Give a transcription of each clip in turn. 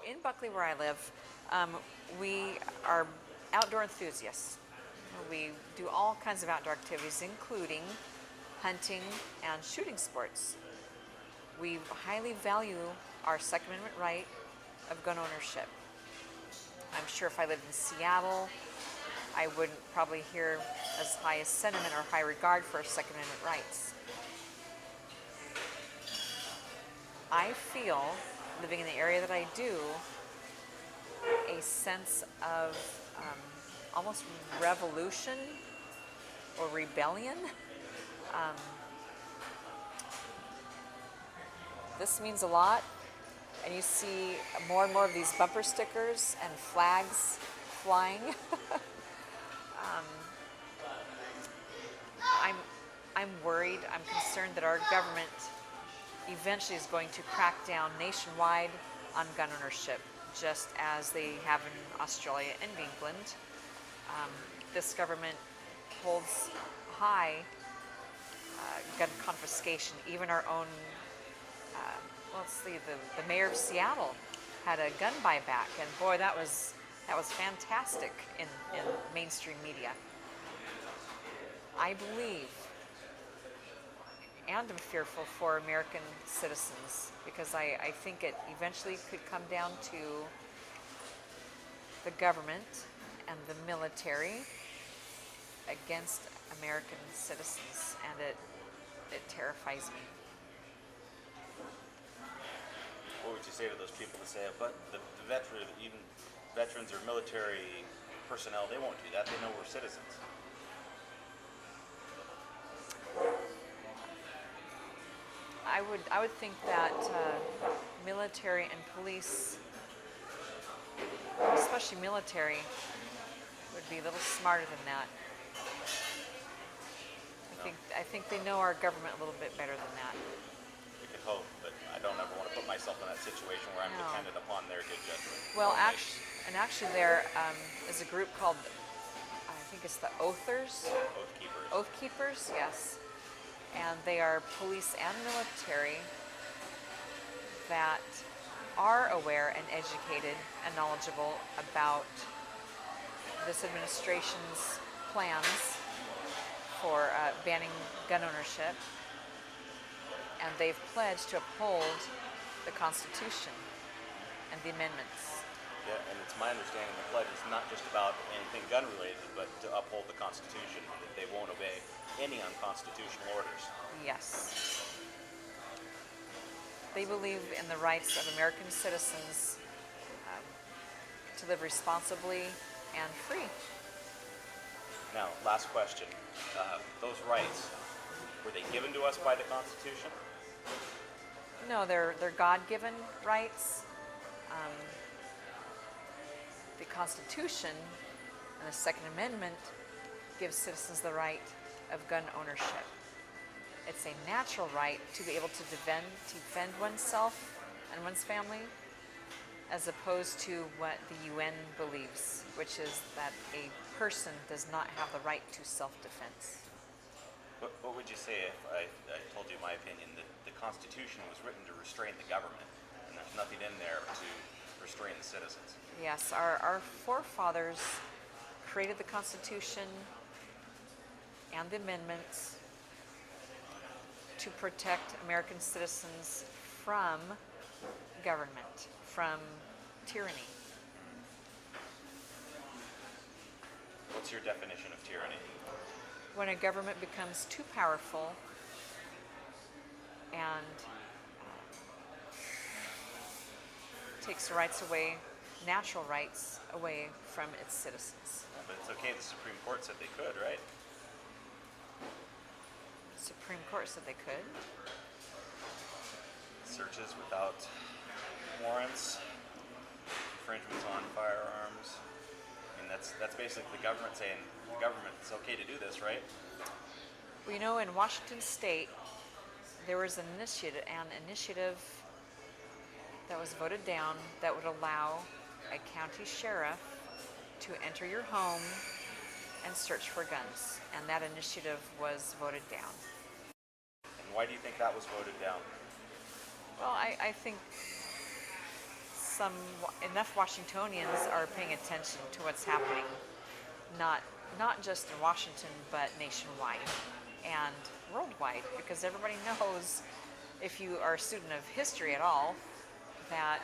in Buckley, where I live, we are outdoor enthusiasts. We do all kinds of outdoor activities, including hunting and shooting sports. We highly value our Second Amendment right of gun ownership. I'm sure if I lived in Seattle, I wouldn't probably hear as high a sentiment or high regard for Second Amendment rights. I feel, living in the area that I do, a sense of almost revolution or rebellion. This means a lot, and you see more and more of these bumper stickers and flags flying. I'm worried, I'm concerned that our government eventually is going to crack down nationwide on gun ownership, just as they have in Australia and England. This government holds high gun confiscation. Even our own, the mayor of Seattle had a gun buyback, and boy, that was fantastic in mainstream media. I believe, and I'm fearful for American citizens, because I think it eventually could come down to the government and the military against American citizens, and it terrifies me. What would you say to those people that say, but the even veterans or military personnel, they won't do that, they know we're citizens? I would think that military and police, especially military, would be a little smarter than that. I think they know our government a little bit better than that. We could hope, but I don't ever want to put myself in that situation where I'm dependent upon their good judgment. Well, actually, there is a group called, I think it's the Oathers. Oath Keepers. Oath Keepers, yes. And they are police and military that are aware and educated and knowledgeable about this administration's plans for banning gun ownership, and they've pledged to uphold the Constitution and the amendments. Yeah, and it's my understanding the pledge is not just about anything gun related, but to uphold the Constitution, that they won't obey any unconstitutional orders. Yes. They believe in the rights of American citizens to live responsibly and free. Now, last question. Those rights, were they given to us by the Constitution? No, they're God-given rights. The Constitution and the Second Amendment gives citizens the right of gun ownership. It's a natural right to be able to defend oneself and one's family, as opposed to what the UN believes, which is that a person does not have the right to self-defense. What would you say if I told you my opinion that the Constitution was written to restrain the government, and there's nothing in there to restrain the citizens? Yes, our forefathers created the Constitution and the amendments to protect American citizens from government, from tyranny. What's your definition of tyranny? When a government becomes too powerful and takes rights away, natural rights away from its citizens. But it's okay, the Supreme Court said they could, right? The Supreme Court said they could. Searches without warrants, infringements on firearms. I mean, that's basically the government saying, the government, it's okay to do this, right? Well, you know, in Washington State, there was an initiative that was voted down that would allow a county sheriff to enter your home and search for guns. And that initiative was voted down. And why do you think that was voted down? Well, I think enough Washingtonians are paying attention to what's happening, not just in Washington, but nationwide and worldwide, because everybody knows, if you are a student of history at all, that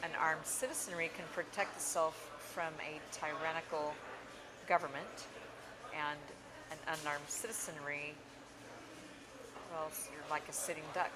an armed citizenry can protect itself from a tyrannical government, and an unarmed citizenry, well, you're like a sitting duck.